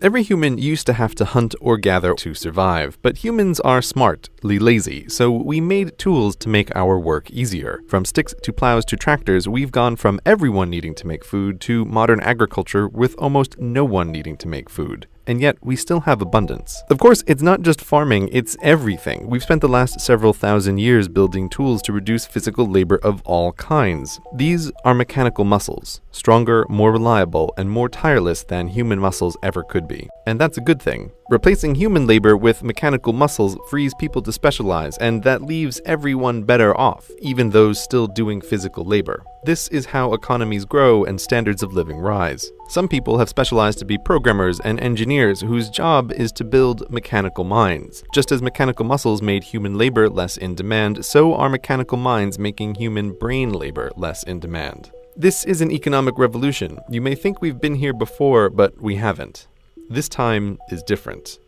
Every human used to have to hunt or gather to survive, but humans are smartly lazy, so we made tools to make our work easier. From sticks to plows to tractors, we've gone from everyone needing to make food to modern agriculture with almost no one needing to make food. And yet, we still have abundance. Of course, it's not just farming, it's everything. We've spent the last several thousand years building tools to reduce physical labor of all kinds. These are mechanical muscles, stronger, more reliable, and more tireless than human muscles ever could be. And that's a good thing. Replacing human labor with mechanical muscles frees people to specialize, and that leaves everyone better off, even those still doing physical labor. This is how economies grow and standards of living rise. Some people have specialized to be programmers and engineers whose job is to build mechanical minds. Just as mechanical muscles made human labor less in demand, so are mechanical minds making human brain labor less in demand. This is an economic revolution. You may think we've been here before, but we haven't. This time is different.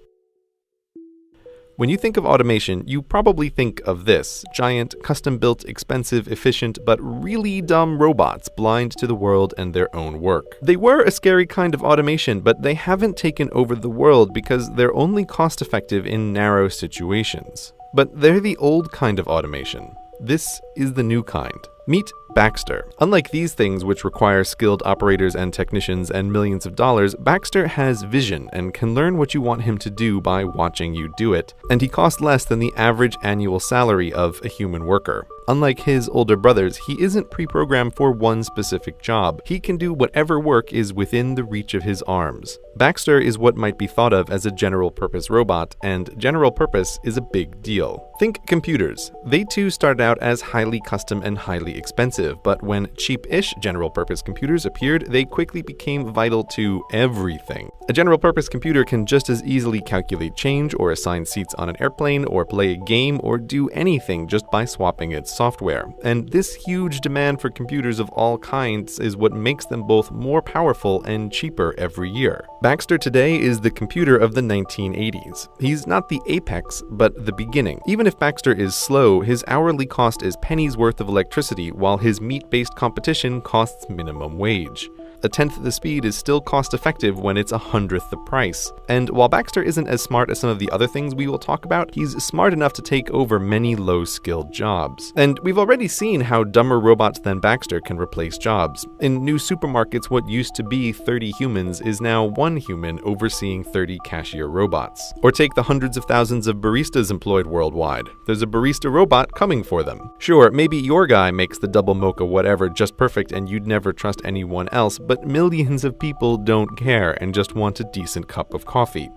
When you think of automation, you probably think of this: giant, custom-built, expensive, efficient, but really dumb robots blind to the world and their own work. They were a scary kind of automation, but they haven't taken over the world because they're only cost-effective in narrow situations. But they're the old kind of automation. This is the new kind. Meet Baxter. Unlike these things, which require skilled operators and technicians and millions of dollars, Baxter has vision and can learn what you want him to do by watching you do it, and he costs less than the average annual salary of a human worker. Unlike his older brothers, he isn't pre-programmed for one specific job. He can do whatever work is within the reach of his arms. Baxter is what might be thought of as a general-purpose robot, and general purpose is a big deal. Think computers. They too started out as highly custom and highly expensive, but when cheap-ish general-purpose computers appeared, they quickly became vital to everything. A general-purpose computer can just as easily calculate change, or assign seats on an airplane, or play a game, or do anything just by swapping its software. And this huge demand for computers of all kinds is what makes them both more powerful and cheaper every year. Baxter today is the computer of the 1980s. He's not the apex, but the beginning. Even if Baxter is slow, his hourly cost is pennies worth of electricity, while his meat-based competition costs minimum wage. A tenth the speed is still cost-effective when it's 100th the price. And while Baxter isn't as smart as some of the other things we will talk about, he's smart enough to take over many low-skilled jobs. And we've already seen how dumber robots than Baxter can replace jobs. In new supermarkets, what used to be 30 humans is now one human overseeing 30 cashier robots. Or take the hundreds of thousands of baristas employed worldwide. There's a barista robot coming for them. Sure, maybe your guy makes the double mocha whatever just perfect and you'd never trust anyone else, but millions of people don't care and just want a decent cup of coffee.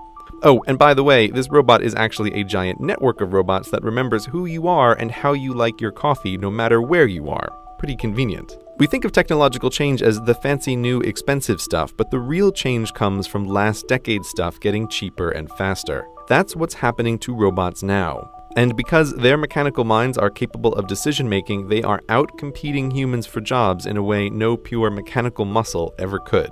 Oh, and by the way, this robot is actually a giant network of robots that remembers who you are and how you like your coffee no matter where you are. Pretty convenient. We think of technological change as the fancy new expensive stuff, but the real change comes from last decade's stuff getting cheaper and faster. That's what's happening to robots now. And because their mechanical minds are capable of decision-making, they are out-competing humans for jobs in a way no pure mechanical muscle ever could.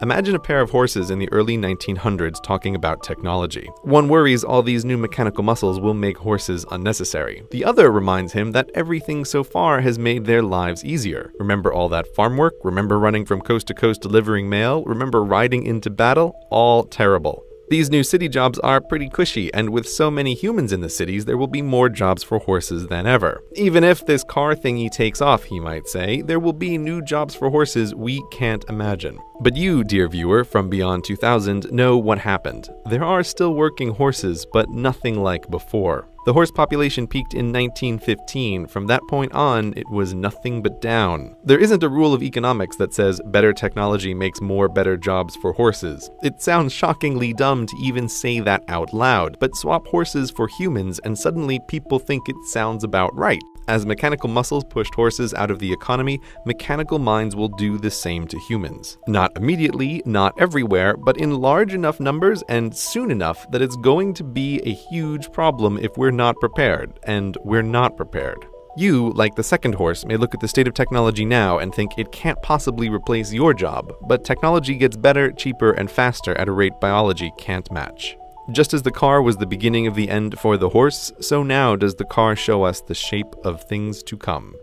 Imagine a pair of horses in the early 1900s talking about technology. One worries all these new mechanical muscles will make horses unnecessary. The other reminds him that everything so far has made their lives easier. Remember all that farm work? Remember running from coast to coast delivering mail? Remember riding into battle? All terrible. These new city jobs are pretty cushy, and with so many humans in the cities, there will be more jobs for horses than ever. Even if this car thingy takes off, he might say, there will be new jobs for horses we can't imagine. But you, dear viewer from Beyond 2000, know what happened. There are still working horses, but nothing like before. The horse population peaked in 1915. From that point on, it was nothing but down. There isn't a rule of economics that says better technology makes more better jobs for horses. It sounds shockingly dumb to even say that out loud, but swap horses for humans and suddenly people think it sounds about right. As mechanical muscles pushed horses out of the economy, mechanical minds will do the same to humans. Not immediately, not everywhere, but in large enough numbers and soon enough that it's going to be a huge problem if we're not prepared, and we're not prepared. You, like the second horse, may look at the state of technology now and think it can't possibly replace your job, but technology gets better, cheaper, and faster at a rate biology can't match. Just as the car was the beginning of the end for the horse, so now does the car show us the shape of things to come.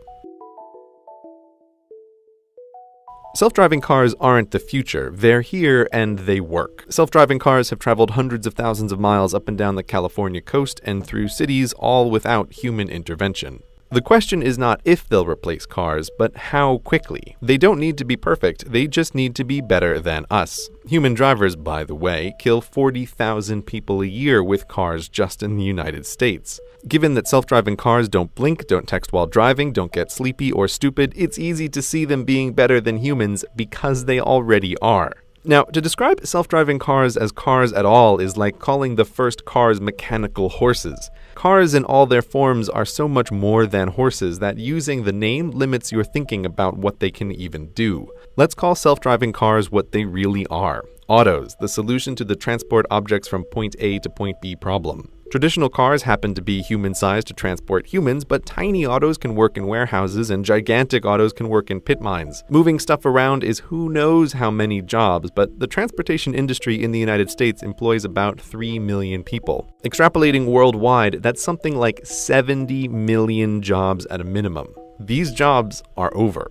Self-driving cars aren't the future. They're here and they work. Self-driving cars have traveled hundreds of thousands of miles up and down the California coast and through cities, all without human intervention. The question is not if they'll replace cars, but how quickly. They don't need to be perfect, they just need to be better than us. Human drivers, by the way, kill 40,000 people a year with cars just in the United States. Given that self-driving cars don't blink, don't text while driving, don't get sleepy or stupid, it's easy to see them being better than humans because they already are. Now, to describe self-driving cars as cars at all is like calling the first cars mechanical horses. Cars in all their forms are so much more than horses that using the name limits your thinking about what they can even do. Let's call self-driving cars what they really are. Autos, the solution to the transport objects from point A to point B problem. Traditional cars happen to be human-sized to transport humans, but tiny autos can work in warehouses and gigantic autos can work in pit mines. Moving stuff around is who knows how many jobs, but the transportation industry in the United States employs about 3 million people. Extrapolating worldwide, that's something like 70 million jobs at a minimum. These jobs are over.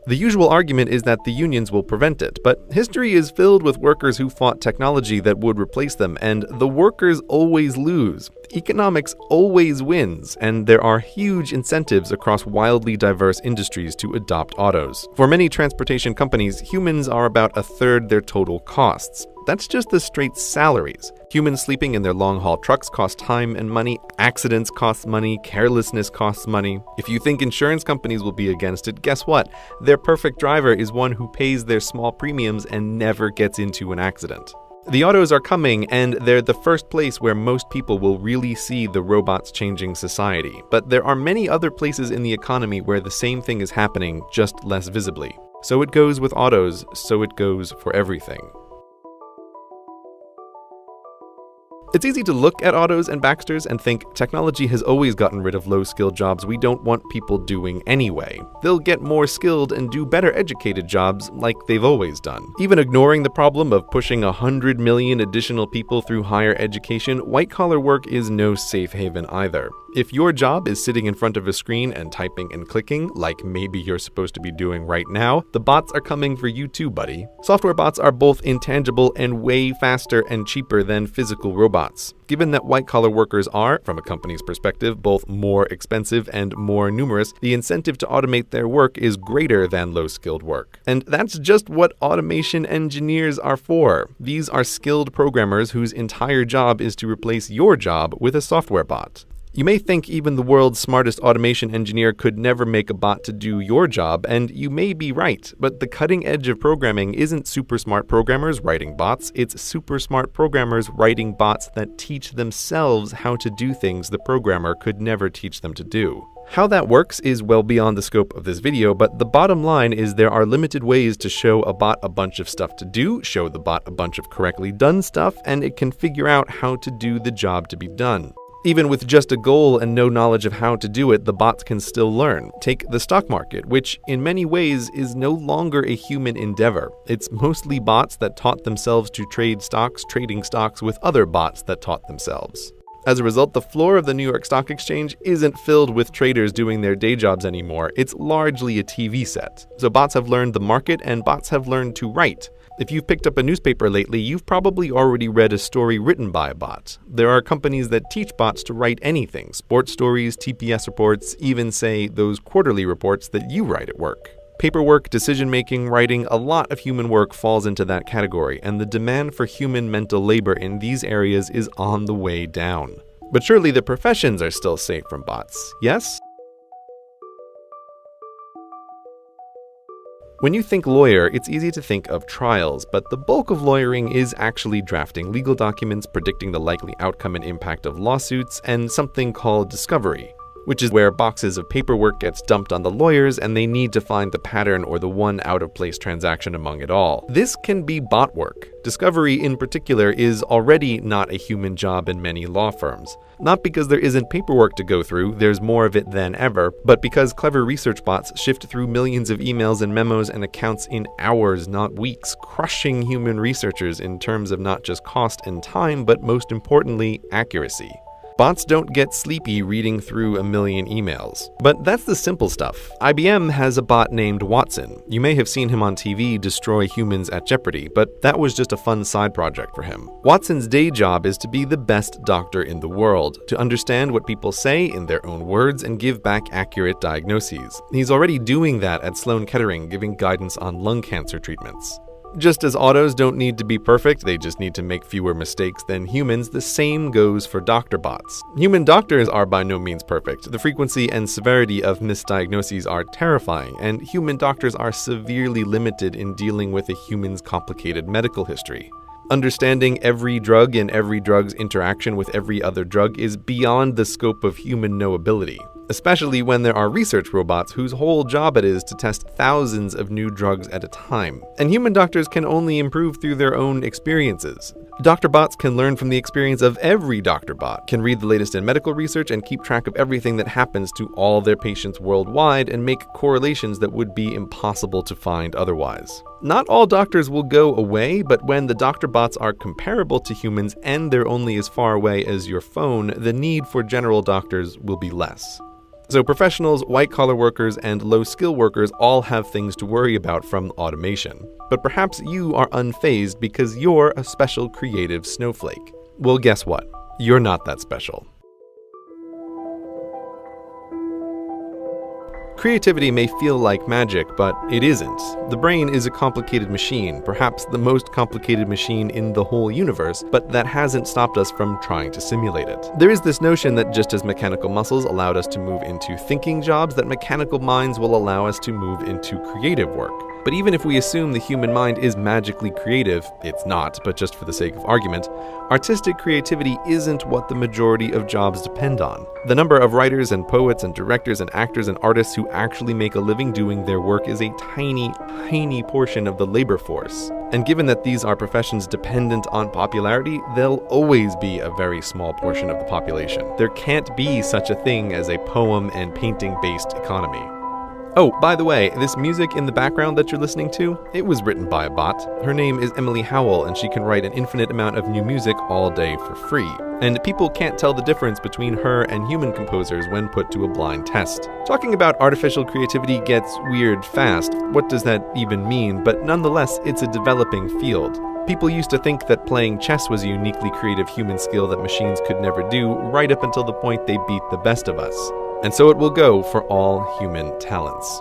The usual argument is that the unions will prevent it, but history is filled with workers who fought technology that would replace them, and the workers always lose. Economics always wins, and there are huge incentives across wildly diverse industries to adopt autos. For many transportation companies, humans are about a third their total costs. That's just the straight salaries. Humans sleeping in their long-haul trucks cost time and money, accidents cost money, carelessness costs money. If you think insurance companies will be against it, guess what? Their perfect driver is one who pays their small premiums and never gets into an accident. The autos are coming, and they're the first place where most people will really see the robots changing society. But there are many other places in the economy where the same thing is happening, just less visibly. So it goes with autos, so it goes for everything. It's easy to look at autos and Baxters and think technology has always gotten rid of low-skilled jobs we don't want people doing anyway. They'll get more skilled and do better educated jobs like they've always done. Even ignoring the problem of pushing 100 million additional people through higher education, white-collar work is no safe haven either. If your job is sitting in front of a screen and typing and clicking, like maybe you're supposed to be doing right now, the bots are coming for you too, buddy. Software bots are both intangible and way faster and cheaper than physical robots. Given that white-collar workers are, from a company's perspective, both more expensive and more numerous, the incentive to automate their work is greater than low-skilled work. And that's just what automation engineers are for. These are skilled programmers whose entire job is to replace your job with a software bot. You may think even the world's smartest automation engineer could never make a bot to do your job, and you may be right, but the cutting edge of programming isn't super smart programmers writing bots, it's super smart programmers writing bots that teach themselves how to do things the programmer could never teach them to do. How that works is well beyond the scope of this video, but the bottom line is there are limited ways to show a bot a bunch of stuff to do, show the bot a bunch of correctly done stuff, and it can figure out how to do the job to be done. Even with just a goal and no knowledge of how to do it, the bots can still learn. Take the stock market, which in many ways is no longer a human endeavor. It's mostly bots that taught themselves to trade stocks, trading stocks with other bots that taught themselves. As a result, the floor of the New York Stock Exchange isn't filled with traders doing their day jobs anymore. It's largely a TV set. So bots have learned the market and bots have learned to write. If you've picked up a newspaper lately, you've probably already read a story written by a bot. There are companies that teach bots to write anything, sports stories, TPS reports, even say those quarterly reports that you write at work. Paperwork, decision-making, writing, a lot of human work falls into that category, and the demand for human mental labor in these areas is on the way down. But surely the professions are still safe from bots, yes? When you think lawyer, it's easy to think of trials, but the bulk of lawyering is actually drafting legal documents, predicting the likely outcome and impact of lawsuits, and something called discovery, which is where boxes of paperwork gets dumped on the lawyers and they need to find the pattern or the one out-of-place transaction among it all. This can be bot work. Discovery in particular is already not a human job in many law firms. Not because there isn't paperwork to go through, there's more of it than ever, but because clever research bots shift through millions of emails and memos and accounts in hours, not weeks, crushing human researchers in terms of not just cost and time, but most importantly, accuracy. Bots don't get sleepy reading through a million emails. But that's the simple stuff. IBM has a bot named Watson. You may have seen him on TV destroy humans at Jeopardy, but that was just a fun side project for him. Watson's day job is to be the best doctor in the world, to understand what people say in their own words and give back accurate diagnoses. He's already doing that at Sloan Kettering, giving guidance on lung cancer treatments. Just as autos don't need to be perfect, they just need to make fewer mistakes than humans, the same goes for doctor bots. Human doctors are by no means perfect. The frequency and severity of misdiagnoses are terrifying, and human doctors are severely limited in dealing with a human's complicated medical history. Understanding every drug and every drug's interaction with every other drug is beyond the scope of human knowability, especially when there are research robots whose whole job it is to test thousands of new drugs at a time. And human doctors can only improve through their own experiences. Doctor bots can learn from the experience of every doctor bot, can read the latest in medical research and keep track of everything that happens to all their patients worldwide and make correlations that would be impossible to find otherwise. Not all doctors will go away, but when the doctor bots are comparable to humans and they're only as far away as your phone, the need for general doctors will be less. So professionals, white-collar workers, and low-skill workers all have things to worry about from automation. But perhaps you are unfazed because you're a special creative snowflake. Well, guess what? You're not that special. Creativity may feel like magic, but it isn't. The brain is a complicated machine, perhaps the most complicated machine in the whole universe, but that hasn't stopped us from trying to simulate it. There is this notion that just as mechanical muscles allowed us to move into thinking jobs, that mechanical minds will allow us to move into creative work. But even if we assume the human mind is magically creative, it's not, but just for the sake of argument, artistic creativity isn't what the majority of jobs depend on. The number of writers and poets and directors and actors and artists who actually make a living doing their work is a tiny, tiny portion of the labor force. And given that these are professions dependent on popularity, they'll always be a very small portion of the population. There can't be such a thing as a poem and painting-based economy. Oh, by the way, this music in the background that you're listening to, it was written by a bot. Her name is Emily Howell, and she can write an infinite amount of new music all day for free. And people can't tell the difference between her and human composers when put to a blind test. Talking about artificial creativity gets weird fast. What does that even mean? But nonetheless, it's a developing field. People used to think that playing chess was a uniquely creative human skill that machines could never do, right up until the point they beat the best of us. And so it will go for all human talents.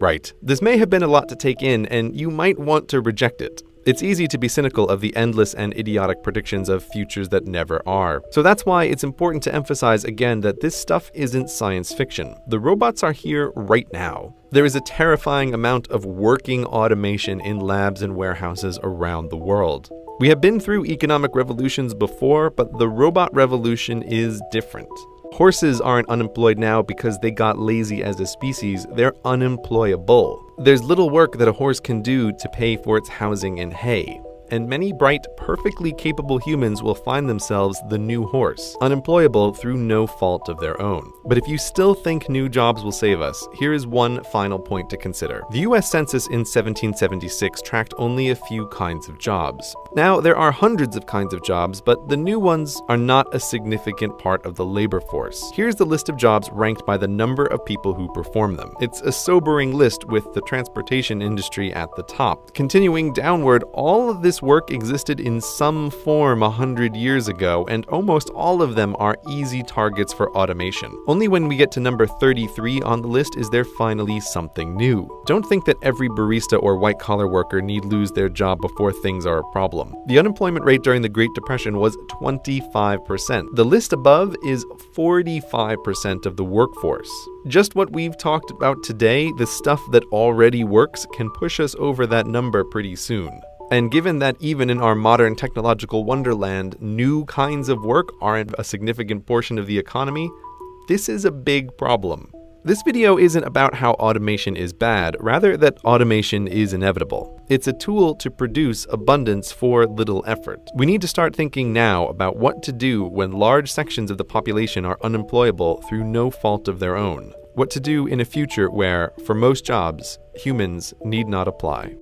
Right, this may have been a lot to take in, and you might want to reject it. It's easy to be cynical of the endless and idiotic predictions of futures that never are. So that's why it's important to emphasize again that this stuff isn't science fiction. The robots are here right now. There is a terrifying amount of working automation in labs and warehouses around the world. We have been through economic revolutions before, but the robot revolution is different. Horses aren't unemployed now because they got lazy as a species, they're unemployable. There's little work that a horse can do to pay for its housing and hay. And many bright, perfectly capable humans will find themselves the new horse, unemployable through no fault of their own. But if you still think new jobs will save us, here is one final point to consider. The US Census in 1776 tracked only a few kinds of jobs. Now, there are hundreds of kinds of jobs, but the new ones are not a significant part of the labor force. Here's the list of jobs ranked by the number of people who perform them. It's a sobering list with the transportation industry at the top. Continuing downward, all of this work existed in some form 100 years ago, and almost all of them are easy targets for automation. Only when we get to number 33 on the list is there finally something new. Don't think that every barista or white-collar worker need lose their job before things are a problem. The unemployment rate during the Great Depression was 25%. The list above is 45% of the workforce. Just what we've talked about today, the stuff that already works, can push us over that number pretty soon. And given that even in our modern technological wonderland, new kinds of work aren't a significant portion of the economy, this is a big problem. This video isn't about how automation is bad, rather that automation is inevitable. It's a tool to produce abundance for little effort. We need to start thinking now about what to do when large sections of the population are unemployable through no fault of their own. What to do in a future where, for most jobs, humans need not apply.